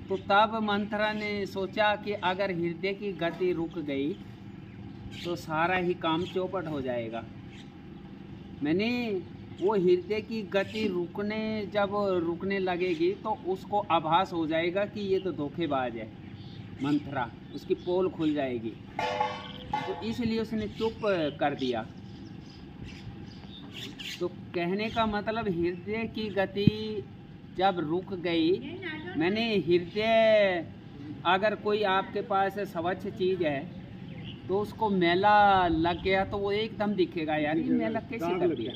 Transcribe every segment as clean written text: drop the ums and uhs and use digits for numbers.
तो तब मंथरा ने सोचा कि अगर हृदय की गति रुक गई तो सारा ही काम चौपट हो जाएगा। मैंने वो हृदय की गति जब रुकने लगेगी तो उसको आभास हो जाएगा कि ये तो धोखेबाज है मंथरा, उसकी पोल खुल जाएगी। तो इसलिए उसने चुप कर दिया। तो कहने का मतलब हृदय की गति जब रुक गई, मैंने हृदय अगर कोई आपके पास स्वच्छ चीज़ है तो उसको मेला लग गया तो वो एकदम दिखेगा, यार ये मेला कैसे कर दिया।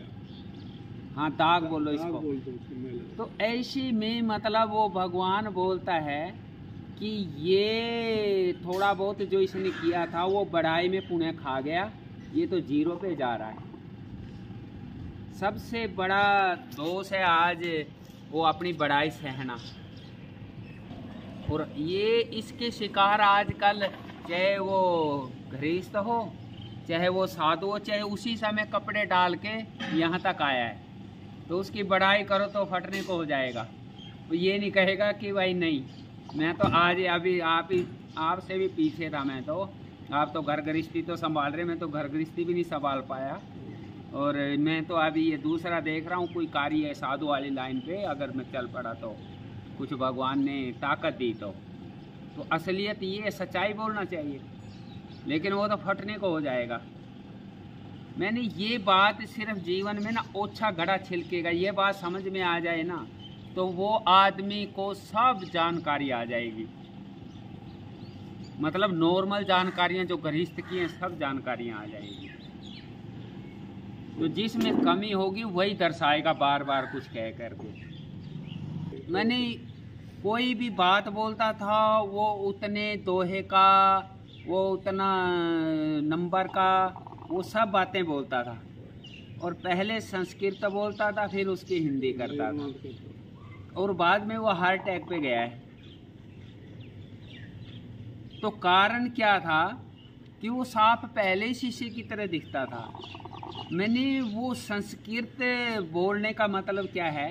हाँ, दाग बोलो इसको। तो ऐसी में मतलब वो भगवान बोलता है कि ये थोड़ा बहुत जो इसने किया था वो बढ़ाई में पुण्य खा गया, ये तो जीरो पे जा रहा है। सबसे बड़ा दोष है आज वो अपनी बड़ाई सहना, और ये इसके शिकार आजकल चाहे वो गृहस्थ हो चाहे वो साधु हो, चाहे उसी समय कपड़े डाल के यहाँ तक आया है तो उसकी बड़ाई करो तो फटने को हो जाएगा। तो ये नहीं कहेगा कि भाई नहीं, मैं तो आज अभी आपसे भी पीछे था, मैं तो आप तो घर गृहस्थी तो संभाल रहे, मैं तो घर गृहस्थी भी नहीं संभाल पाया। और मैं तो अभी ये दूसरा देख रहा हूँ, कोई कार्य है साधु वाली लाइन पे अगर मैं चल पड़ा तो कुछ भगवान ने ताकत दी। तो असलियत ये सच्चाई बोलना चाहिए, लेकिन वो तो फटने को हो जाएगा। मैंने ये बात सिर्फ जीवन में ना ओछा घड़ा छिलकेगा, ये बात समझ में आ जाए ना तो वो आदमी को सब जानकारी आ जाएगी। मतलब नॉर्मल जानकारियां जो गृहस्थ की हैं सब जानकारियां आ जाएगी। तो जिसमें कमी होगी वही दर्शाएगा बार बार कुछ कह करके। मैंने कोई भी बात बोलता था वो उतने दोहे का, वो उतना नंबर का, वो सब बातें बोलता था। और पहले संस्कृत बोलता था, फिर उसकी हिंदी करता था, और बाद में वो हार्ट अटैक पे गया है। तो कारण क्या था कि वो साफ पहले ही शीशे की तरह दिखता था। मैंने वो संस्कृत बोलने का मतलब क्या है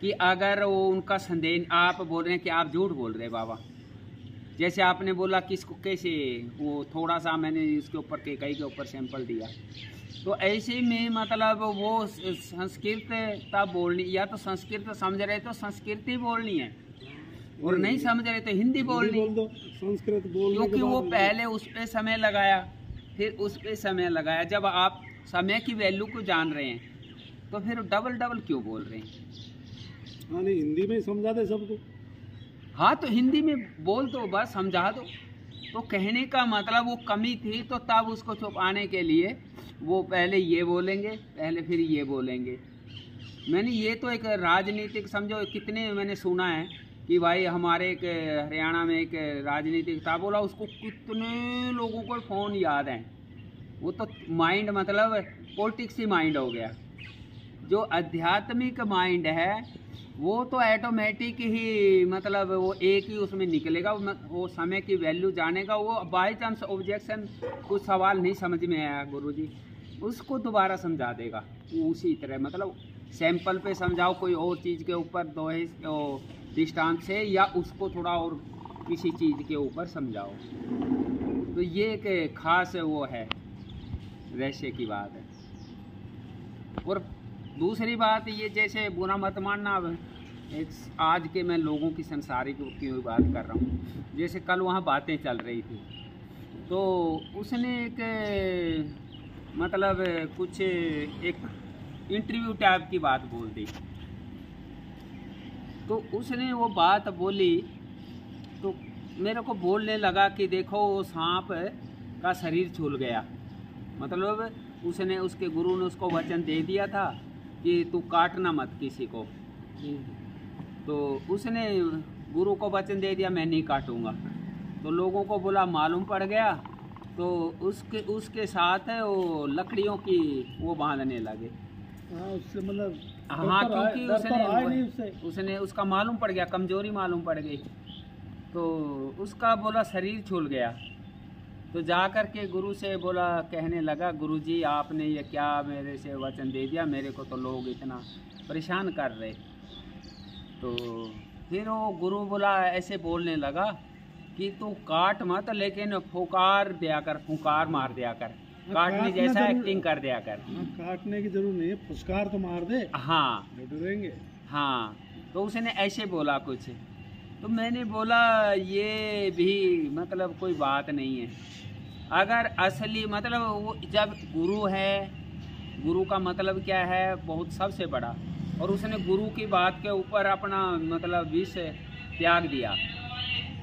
कि अगर वो उनका संदेह, आप बोल रहे हैं कि आप झूठ बोल रहे हैं बाबा, जैसे आपने बोला किसको कैसे, वो थोड़ा सा मैंने इसके ऊपर कई के ऊपर सैंपल दिया। तो ऐसे में मतलब वो संस्कृत तब बोलनी, या तो संस्कृत समझ रहे तो संस्कृत ही बोलनी है, और नहीं समझ रहे तो हिंदी बोलनी। संस्कृत बोल, क्योंकि वो पहले उस पे समय लगाया, फिर उस पे समय लगाया। जब आप समय की वैल्यू को जान रहे हैं तो फिर डबल क्यों बोल रहे हैं? हाँ, नहीं हिंदी में समझा दे सबको। हाँ, तो हिंदी में बोल दो, बस समझा दो। तो कहने का मतलब वो कमी थी, तो तब उसको छुपाने के लिए वो पहले ये बोलेंगे, पहले फिर ये बोलेंगे। मैंने ये तो एक राजनीतिक, समझो कितने मैंने सुना है कि भाई हमारे एक हरियाणा में एक राजनीतिक था, बोला उसको कितने लोगों को फ़ोन याद हैं। वो तो माइंड मतलब पॉलिटिक्स ही माइंड हो गया। जो आध्यात्मिक माइंड है वो तो ऑटोमेटिक ही मतलब वो एक ही उसमें निकलेगा, वो समय की वैल्यू जानेगा। वो बाई चांस ऑब्जेक्शन कुछ सवाल नहीं समझ में आया गुरुजी, उसको दोबारा समझा देगा उसी तरह। मतलब सैंपल पे समझाओ कोई और चीज़ के ऊपर दोहे दृष्टांत से, या उसको थोड़ा और किसी चीज़ के ऊपर समझाओ। तो ये एक खास वो है, रहस्य की बात है। और दूसरी बात ये, जैसे बुरा मत मानना, एक आज के मैं लोगों की संसारिक की बात कर रहा हूँ। जैसे कल वहाँ बातें चल रही थी तो उसने एक मतलब कुछ एक इंटरव्यू टाइप की बात बोल दी। तो उसने वो बात बोली तो मेरे को बोलने लगा कि देखो वो सांप का शरीर छूल गया। मतलब उसने, उसके गुरु ने उसको वचन दे दिया था कि तू काटना मत किसी को। तो उसने गुरु को वचन दे दिया मैं नहीं काटूंगा। तो लोगों को बोला, मालूम पड़ गया। तो उसके साथ वो लकड़ियों की वो बांधने लगे। उससे मतलब हाँ, क्योंकि उसने उसका मालूम पड़ गया, कमजोरी मालूम पड़ गई। तो उसका बोला शरीर छूल गया। तो जा कर के गुरु से बोला, कहने लगा गुरुजी आपने ये क्या मेरे से वचन दे दिया, मेरे को तो लोग इतना परेशान कर रहे। तो फिर वो गुरु बोला, ऐसे बोलने लगा कि तू काट मत, लेकिन फुकार दिया कर, फुकार मार दिया कर, काटने जैसा एक्टिंग कर दिया कर। काटने की जरूरत नहीं है, फुसकार तो मार दे। हाँ डरेंगे। हाँ, तो उसने ऐसे बोला कुछ। तो मैंने बोला ये भी मतलब कोई बात नहीं है। अगर असली मतलब वो जब गुरु है, गुरु का मतलब क्या है, बहुत सबसे बड़ा, और उसने गुरु की बात के ऊपर अपना मतलब विष त्याग दिया,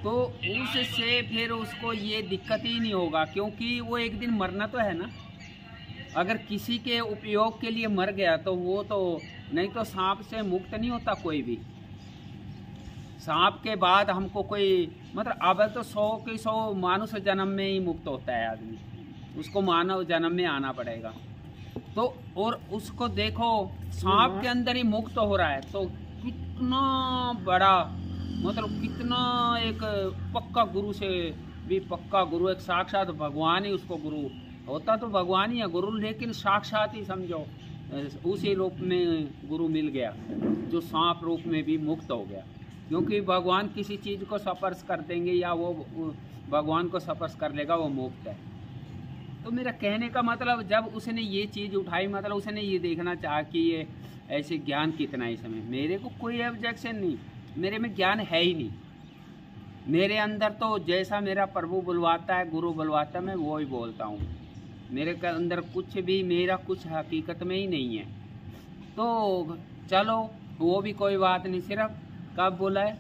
तो उससे फिर उसको ये दिक्कत ही नहीं होगा, क्योंकि वो एक दिन मरना तो है ना। अगर किसी के उपयोग के लिए मर गया तो वो तो, नहीं तो सांप से मुक्त नहीं होता कोई भी। सांप के बाद हमको कोई मतलब अब तो 100 के 100 मानुष जन्म में ही मुक्त होता है आदमी, उसको मानव जन्म में आना पड़ेगा। तो और उसको देखो सांप के अंदर ही मुक्त हो रहा है, तो कितना बड़ा मतलब कितना एक पक्का गुरु से भी पक्का गुरु, एक साक्षात भगवान ही उसको गुरु होता, तो भगवान ही है गुरु, लेकिन साक्षात ही समझो उसी रूप में गुरु मिल गया जो सांप रूप में भी मुक्त हो गया। क्योंकि भगवान किसी चीज़ को स्पर्श कर देंगे या वो भगवान को स्पर्श कर लेगा, वो मुक्त है। तो मेरा कहने का मतलब जब उसने ये चीज़ उठाई, मतलब उसने ये देखना चाहा कि ये ऐसे ज्ञान कितना है इसमें। मेरे को कोई ऑब्जेक्शन नहीं, मेरे में ज्ञान है ही नहीं। मेरे अंदर तो जैसा मेरा प्रभु बुलवाता है, गुरु बुलवाता है, मैं वो ही बोलता हूँ। मेरे के अंदर कुछ भी मेरा कुछ हकीकत में ही नहीं है। तो चलो वो भी कोई बात नहीं। सिर्फ कब बोला है,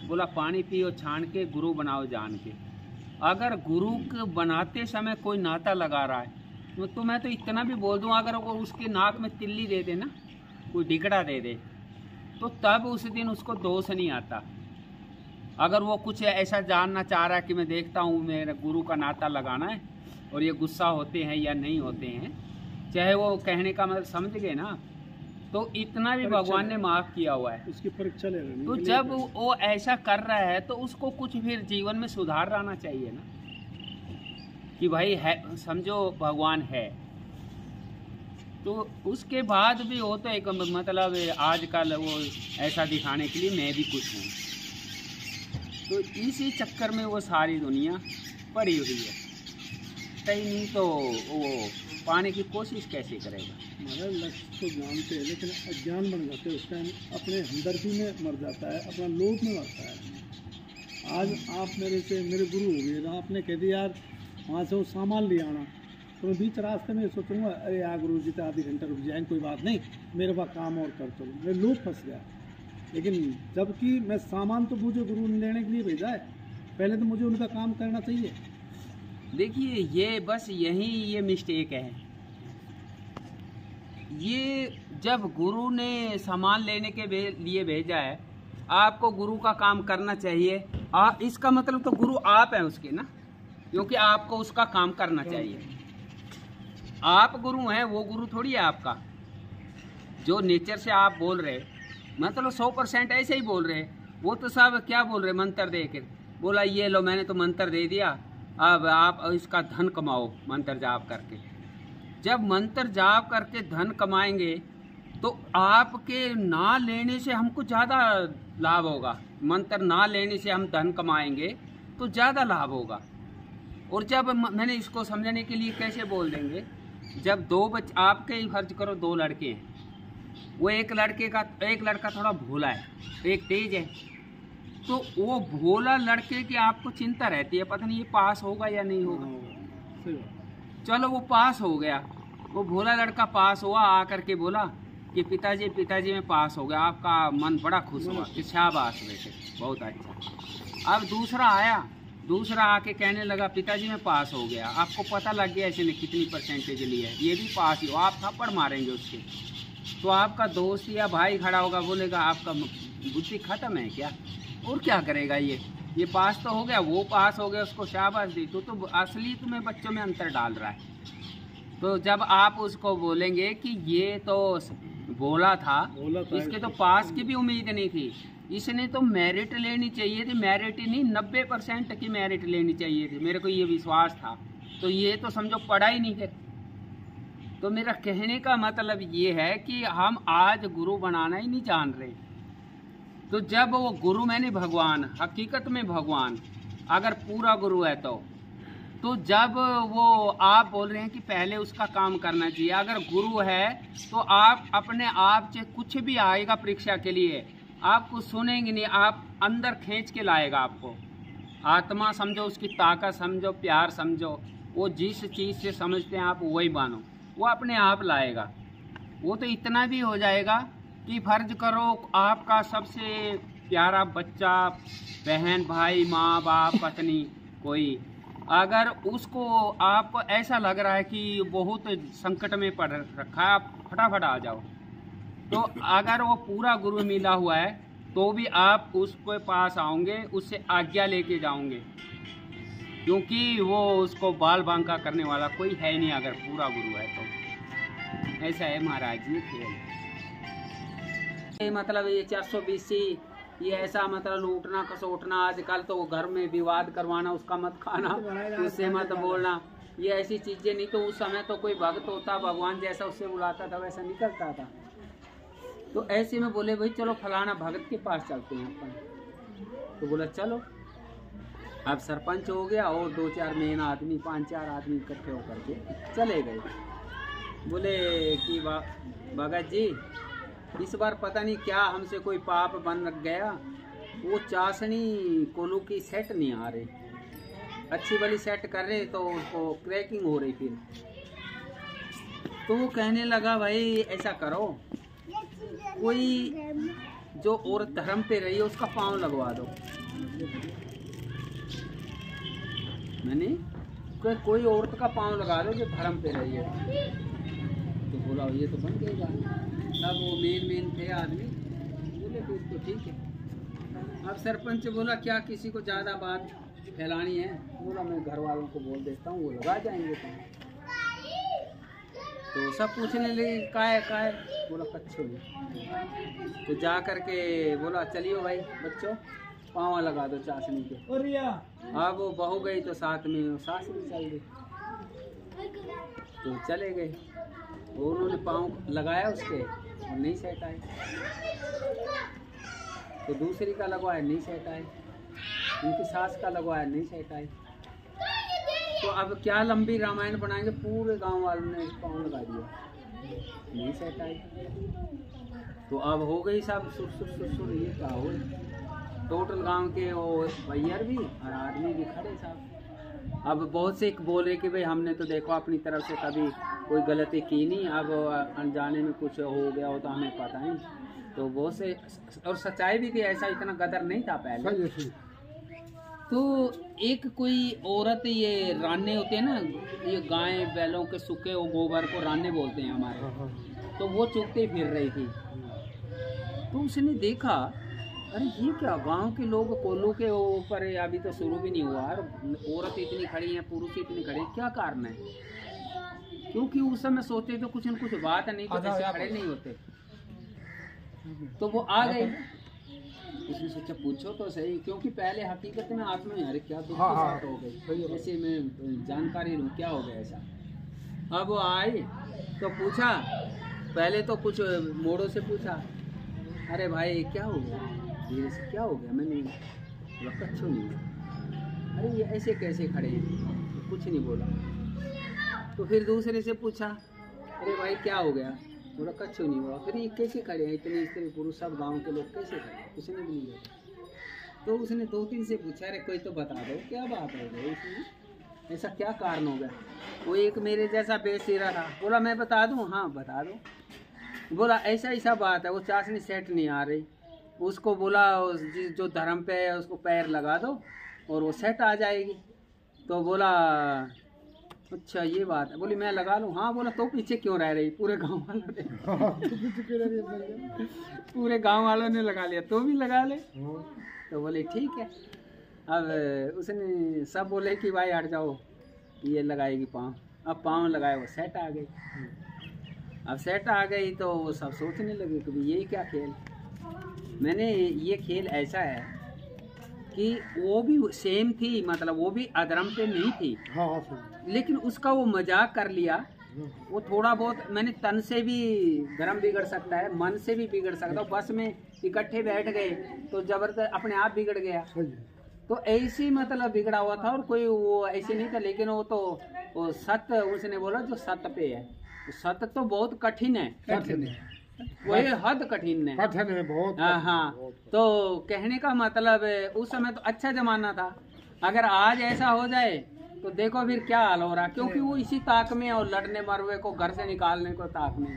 बोला पानी पियो छान के, गुरु बनाओ जान के। अगर गुरु को बनाते समय कोई नाता लगा रहा है तो मैं तो इतना भी बोल दूँ, अगर वो उसके नाक में तिल्ली दे दे ना, कोई ढिकड़ा दे दे, तो तब उस दिन उसको दोष नहीं आता। अगर वो कुछ ऐसा जानना चाह रहा है कि मैं देखता हूँ मेरे गुरु का नाता लगाना है और ये गुस्सा होते हैं या नहीं होते हैं, चाहे वो कहने का मतलब समझ गए ना, तो इतना भी भगवान ने माफ़ किया हुआ है। उसकी परीक्षा ले रहे हैं। तो जब वो ऐसा कर रहा है तो उसको कुछ फिर जीवन में सुधार लाना चाहिए ना, कि भाई है, समझो भगवान है। तो उसके बाद भी वो तो एक मतलब आजकल वो ऐसा दिखाने के लिए मैं भी कुछ हूँ, तो इसी चक्कर में वो सारी दुनिया पड़ी हुई है। कहीं नहीं तो वो पाने की कोशिश कैसे करेगा। हमारा लक्ष्य तो जानते हैं, लेकिन अज्ञान बन जाते हैं, उस टाइम अपने हमदर्दी में मर जाता है, अपना लोभ में मरता है। आज आप मेरे गुरु हो गए, आपने कह दिया यार वहाँ से वो सामान ले आना, तो मैं बीच रास्ते में सोचूंगा अरे यार गुरु जी तो आधे घंटा रुक जाएंगे, कोई बात नहीं, मेरे पास काम और कर चलो, मैं लोभ फंस गया। लेकिन जबकि मैं सामान तो मुझे गुरु ने लेने के लिए भेजा है, पहले तो मुझे उनका काम करना चाहिए। देखिए ये बस यही ये मिस्टेक है। ये जब गुरु ने सामान लेने के लिए भेजा है, आपको गुरु का काम करना चाहिए। इसका मतलब तो गुरु आप हैं उसके ना, क्योंकि आपको उसका काम करना चाहिए। आप गुरु हैं, वो गुरु थोड़ी है आपका। जो नेचर से आप बोल रहे मतलब 100% ऐसे ही बोल रहे, वो तो सब क्या बोल रहे, मंत्र दे के बोला ये लो मैंने तो मंत्र दे दिया, अब आप इसका धन कमाओ मंत्र जाप करके। जब मंत्र जाप करके धन कमाएंगे तो आपके ना लेने से हमको ज़्यादा लाभ होगा, मंत्र ना लेने से हम धन कमाएंगे तो ज़्यादा लाभ होगा। और जब मैंने इसको समझने के लिए कैसे बोल देंगे, जब दो बच्चे आपके ही फर्ज करो, 2 लड़के हैं, वो एक लड़का थोड़ा भोला है, एक तेज है, तो वो भोला लड़के की आपको चिंता रहती है, पता नहीं ये पास होगा या नहीं होगा। चलो वो पास हो गया, वो भोला लड़का पास हुआ, आकर के बोला कि पिताजी मैं पास हो गया। आपका मन बड़ा खुश हुआ कि शाबाश बेटे बहुत अच्छा। अब दूसरा आके कहने लगा पिताजी मैं पास हो गया। आपको पता लग गया इसने कितनी परसेंटेज ली है, ये भी पास ही हो, आप थप्पड़ मारेंगे उसके, तो आपका दोस्त या भाई खड़ा होगा, बोलेगा आपका बुद्धि खत्म है क्या, और क्या करेगा ये पास तो हो गया, वो पास हो गया, उसको शाबाश दी। तो असली तुम्हें बच्चों में अंतर डाल रहा है। तो जब आप उसको बोलेंगे कि ये तो बोला था इसके तो पास की भी उम्मीद नहीं थी, इसने तो मेरिट लेनी चाहिए थी, मेरिट ही नहीं 90% की मेरिट लेनी चाहिए थी, मेरे को ये विश्वास था, तो ये तो समझो पढ़ा ही नहीं है। तो मेरा कहने का मतलब ये है कि हम आज गुरु बनाना ही नहीं जान रहे, तो जब वो गुरु मैंने भगवान, हकीकत में भगवान अगर पूरा गुरु है तो जब वो आप बोल रहे हैं कि पहले उसका काम करना चाहिए, अगर गुरु है तो आप अपने आप से कुछ भी आएगा परीक्षा के लिए आपको सुनेंगे नहीं, आप अंदर खींच के लाएगा आपको। आत्मा समझो, उसकी ताकत समझो, प्यार समझो, वो जिस चीज़ से समझते हैं आप वही मानो, वो अपने आप लाएगा। वो तो इतना भी हो जाएगा कि फर्ज करो आपका सबसे प्यारा बच्चा, बहन, भाई, माँ बाप, पत्नी, कोई अगर उसको आप ऐसा लग रहा है कि बहुत संकट में पड़ रखा है, आप फटाफट आ जाओ, तो अगर वो पूरा गुरु मिला हुआ है तो भी आप उसके पास आओगे, उससे आज्ञा लेके जाओगे, क्योंकि वो उसको बाल बांका करने वाला कोई है नहीं अगर पूरा गुरु है तो। ऐसा है महाराज जी खेल। मतलब ये 420 ये ऐसा मतलब लूटना खसोटना, आजकल तो घर में विवाद करवाना, उसका मत खाना, उससे मत बोलना, ये ऐसी चीजें नहीं। तो उस समय तो कोई भक्त होता भगवान जैसा उससे बुलाता था वैसा निकलता था। तो ऐसे में बोले भाई चलो फलाना भगत के पास चलते हैं अपन। तो बोला चलो। अब सरपंच हो गया और 2-4 मेन आदमी, 5-4 आदमी इकट्ठे होकर के चले गए। बोले कि भगत जी इस बार पता नहीं क्या हमसे कोई पाप बन गया, वो चाशनी कोलू की सेट नहीं आ रही, अच्छी वाली सेट कर रहे तो उसको क्रैकिंग हो रही। फिर तो वो कहने लगा भाई ऐसा करो, कोई जो औरत धर्म पे रही है उसका पाँव लगवा दो। मैंने कोई औरत का पाँव लगा दो जो धर्म पे रही है। तो बोला ये तो बन गएगा। तब वो मेन थे आदमी, बोले फिर तो ठीक है। अब सरपंच बोला क्या किसी को ज़्यादा बात फैलानी है? बोला मैं घर वालों को बोल देता हूँ, वो लगा जाएंगे तो सब पूछने लगे का है? बोला कच्छो नहीं। तो जा करके बोला चलियो भाई बच्चों पाँव लगा दो चाशनी के। अब वो बहू गई तो साथ में सास भी चल गई। तो चले गए, उन्होंने पाँव लगाया उसके और नहीं सेट आए। तो दूसरी का लगवाया नहीं सेट आए, उनकी सास का लगवाया नहीं सेट आए। तो अब क्या लंबी रामायण बनाएंगे, पूरे गांव वालों ने पाँव लगा दिया, नहीं सेट आए। तो अब हो गई सब सुर ये क्या हो, टोटल गांव के वो भैया भी और आदमी भी खड़े साहब। अब बहुत से बोल रहे कि भाई हमने तो देखो अपनी तरफ से कभी कोई गलती की नहीं, अब अनजाने में कुछ हो गया हो तो हमें पता नहीं। तो बहुत से, और सच्चाई भी थी, ऐसा इतना गदर नहीं था पहले। तो एक कोई औरत, ये रान्ने होते हैं ना, ये गाय बैलों के सूखे वो गोबर को रान्ने बोलते हैं हमारे, तो वो चुगते फिर रही थी। तो उसने देखा अरे ये क्या, गांव के लोग कोल्लू के ऊपर अभी तो शुरू भी नहीं हुआ, औरत इतनी खड़ी हैं, पुरुष इतने खड़े हैं, क्या कारण है? क्योंकि उस समय सोचते तो कुछ न कुछ बात नहीं तो ऐसे खड़े नहीं होते। तो वो आ गए, उसने सोचा पूछो तो सही, क्योंकि पहले हकीकत में आत्मा में अरे क्या दुख की बात हो गई, ऐसे में जानकारी लूँ क्या हो गया ऐसा। अब वो आए तो पूछा, पहले तो कुछ मोड़ों से पूछा, अरे भाई क्या हो गया, धीरे से क्या हो गया? मैंने बोला कच्छो नहीं हुआ। अरे ये ऐसे कैसे खड़े हैं? कुछ नहीं बोला। तो फिर दूसरे से पूछा, अरे भाई क्या हो गया? बोला कच्छो नहीं हुआ। फिर ये कैसे खड़े हैं, इतने स्त्री पुरुष सब गांव के लोग कैसे खड़े? उसने भी नहीं बोला। तो उसने 2-3 से पूछा, अरे कोई तो बता दो क्या बात हो गई इसमें, ऐसा क्या कारण हो गया? वो एक मेरे जैसा बेसिरा था, बोला मैं बता दूँ? हाँ बता दो। बोला ऐसा बात है, वो चाशनी सेट नहीं आ रही, उसको बोला जो धर्म पे है उसको पैर लगा दो और वो सेट आ जाएगी। तो बोला अच्छा ये बात है। बोली मैं लगा लूँ? हाँ। बोला तो पीछे क्यों रह रही, पूरे गांव वालों ने पूरे गांव वालों ने लगा लिया, तो भी लगा ले। तो बोले ठीक है। अब उसने सब बोले कि भाई हट जाओ, ये लगाएगी पाँव। अब पाँव लगाए, वो सेट आ गई। अब सेट आ गई तो वो सब सोचने लगे कि ये क्या खेल। मैंने ये खेल ऐसा है कि वो भी सेम थी, मतलब वो भी अधर्म पे नहीं थी, लेकिन उसका वो मजाक कर लिया वो थोड़ा बहुत मैंने तन से भी धर्म बिगड़ सकता है, मन से भी बिगड़ सकता है। बस में इकट्ठे बैठ गए तो जबरदस्त अपने आप बिगड़ गया। तो ऐसी मतलब बिगड़ा हुआ था और कोई वो ऐसे नहीं था। लेकिन वो सत्य उसने बोला जो सत्य पे है, सत्य तो बहुत कठिन है, वही हद कठिन है, बहुत। हाँ। तो कहने का मतलब उस समय तो अच्छा जमाना था। अगर आज ऐसा हो जाए तो देखो फिर क्या हाल हो रहा, क्योंकि वो इसी ताक में और लड़ने मरवे को घर से निकालने को ताक में।